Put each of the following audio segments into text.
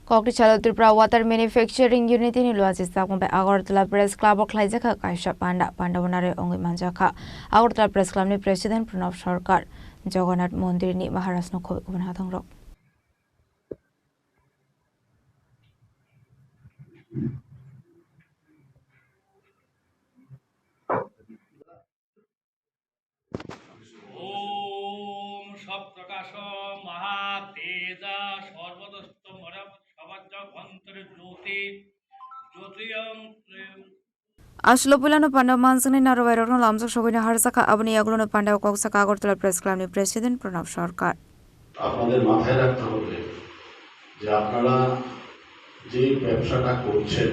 Koktichal Tripura Water Manufacturing Unit in Luasis Takumbe Agartala Press Club of Klaizaka Kaisha Panda Pandavanare Ongi Manjaka Agartala Press Club President Pranav Sarkar Jagannath Mondir ni Maharashno Kovenhathang Rock. Ashlo Pulano Panda Mansani Naravero Lamsa Shovina Harsaka Abani Aglono Panda Koksaka Agartala Press Club President Pranav Sarkar. আপনাদের মাথায় রাখতে হবে যে আপনারা যে ব্যবসাটা করছেন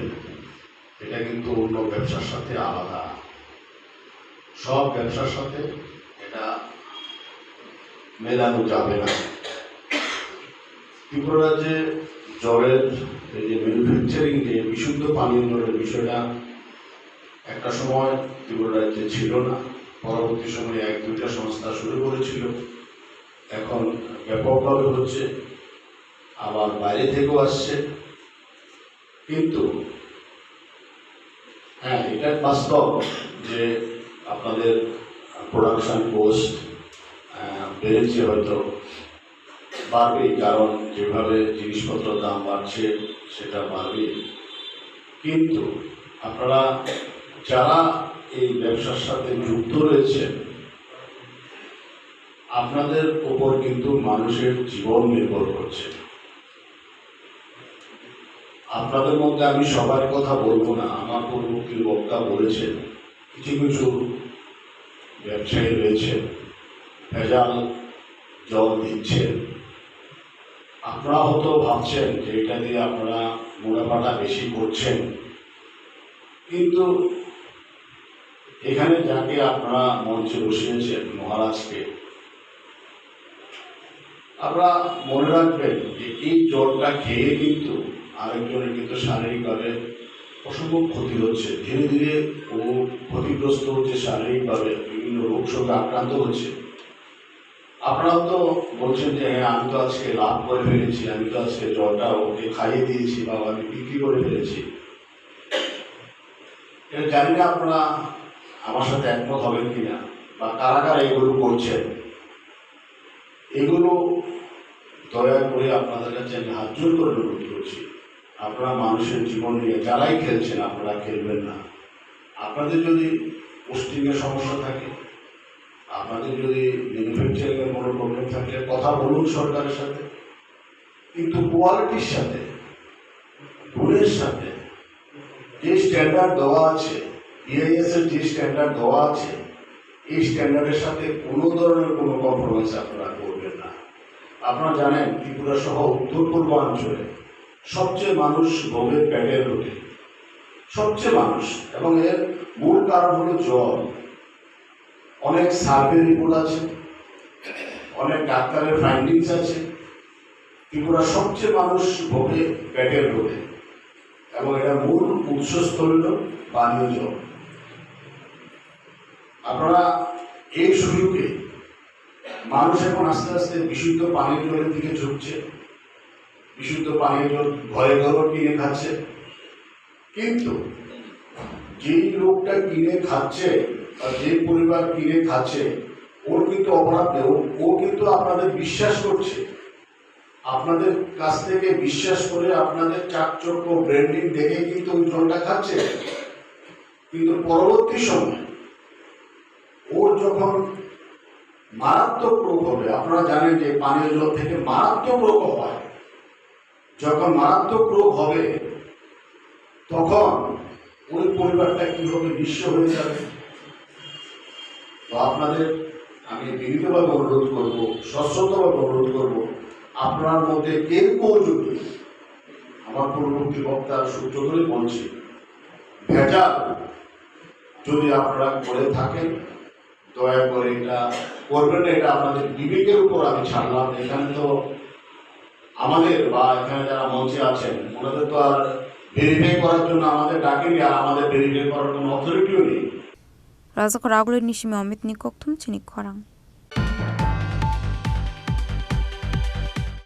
এটা কিন্তু অন্য ব্যবসার সাথে আলাদা। সব ব্যবসার সাথে এটা মেলানো যাবে না। ত্রিপুরা রাজ্যে জলের এই যে ম্যানুফ্যাকচারিং যে বিশুদ্ধ পানীয় জলের বিষয়টা একটা সময় ত্রিপুরা রাজ্যে ছিল না। পরবর্তী সময়ে এক দুইটা সংস্থা শুরু করেছিল, এখন ব্যাপকভাবে হচ্ছে, আবার বাইরে থেকেও আসছে। কিন্তু হ্যাঁ, এটা বাস্তব যে আপনাদের প্রোডাকশন কস্ট বেড়েছে, হয়তো বাড়বেই, কারণ যেভাবে জিনিসপত্রের দাম বাড়ছে সেটা বাড়বেই। কিন্তু আপনারা যারা এই ব্যবসার সাথে যুক্ত রয়েছেন আপনাদের উপর কিন্তু মানুষের জীবন নির্ভর করছে। আপনাদের মধ্যে আমি সবার কথা বলবো না, আমার পূর্ববর্তী বক্তা বলেছেন কিছু কিছু ব্যবসায়ী রয়েছেন ভেজাল জল দিচ্ছেন। আপনারা হয়তো ভাবছেন যে এটা দিয়ে আপনারা মুনাফাটা বেশি করছেন, কিন্তু এখানে যাকে আপনারা মঞ্চে বসিয়েছেন মহারাজকে, আপনারা মনে রাখবেন যে এই জলটা খেয়ে কিন্তু আরেকজনের কিন্তু শারীরিকভাবে অসম্ভব ক্ষতি হচ্ছে। ধীরে ধীরে ও ক্ষতিগ্রস্ত হচ্ছে, শারীরিকভাবে বিভিন্ন রোগ শোকে আক্রান্ত হচ্ছে। আপনারাও তো বলছেন যে হ্যাঁ, আমি তো আজকে লাভ করে ফেলেছি, আমি তো আজকে জলটা ওকে খাইয়ে দিয়েছি বা আমি বিক্রি করে ফেলেছি। এটা জানি না আপনারা আমার সাথে একমত হবেন কিনা, বা কারা কারা এগুলো করছেন। এগুলো দয়া করে আপনাদের কাছে আমি হাত জোর করে অনুরোধ করছি, আপনারা মানুষের জীবন নিয়ে যারাই খেলছেন আপনারা খেলবেন না। আপনাদের যদি পোস্টিংয়ের সমস্যা থাকে, আপনাদের যদি ম্যানুফ্যাকচারিংয়ের কোনো প্রবলেম থাকলে কথা বলুন সরকারের সাথে, কিন্তু কোয়ালিটির সাথে, গুণের সাথে যে স্ট্যান্ডার্ড দেওয়া আছে, বিআইএস এর যে স্ট্যান্ডার্ড দেওয়া আছে, এই স্ট্যান্ডার্ডের সাথে কোনো ধরনের কোনো কম্প্রোমাইজ আপনারা করবেন না। আপনারা জানেন ত্রিপুরা সহ উত্তর পূর্বাঞ্চলে সবচেয়ে মানুষ ভোগে পেটের রোগে, সবচেয়ে মানুষ, এবং এর মূল কারণ হলো জল। অনেক সার্ভে রিপোর্ট আছে, অনেক ডাক্তারের ফাইন্ডিংস আছে, ত্রিপুরা সবচেয়ে মানুষ ভোগে পেটের রোগে, এবং এটা মূল উৎসস্থল হল পানীয় জল। আপনারা এই সুযোগে মানুষ এখন আস্তে আস্তে বিশুদ্ধ পানীয় জলের দিকে ঝুঁকছে, বিশুদ্ধ পানীয় জল ঘরে ঘরেও কিনে খাচ্ছে। কিন্তু যেই লোকটা কিনে খাচ্ছে বা যে পরিবার কিনে খাচ্ছে, ওর কিন্তু অপরাধ নেই, ও কিন্তু আপনাদের বিশ্বাস করছে, আপনাদের কাছ থেকে বিশ্বাস করে আপনাদের চাকচক্য ব্র্যান্ডিং দেখে কিন্তু ওই জলটা খাচ্ছে। কিন্তু পরবর্তী সময় ওর যখন মারাত্মক রোগ হবে, আপনারা জানেন যে পানীয় জল থেকে মারাত্মক রোগ হয়, যখন মারাত্মক রোগ হবে তখন ওই পরিবারটা কি হবে, নিঃস্ব হয়ে যাবে। তো আপনাদের আমি বিনীতভাবে অনুরোধ করবো, সশ্রদ্ধভাবে অনুরোধ করবো, আপনার মধ্যে কেউ যদি, আমার পূর্ববর্তী বক্তার সূত্র ধরে বলছি, ভেজাল যদি আপনারা করে থাকেন দয়া করে এটা করবেন না। এটা আপনাদের বিবেকের উপর আমি ছাড়লাম। এখানে তো আমাদের বা এখানে যারা মঞ্চে আছেন ওনাদের তো আর ভেরিফাই করার জন্য আমাদের ডাকেনি, আর আমাদের ভেরিফাই করার কোনো অথরিটিও নেই। রাজা রাগুলের নিশিমে অমিত নিকোক তুমি চিনি খরাং।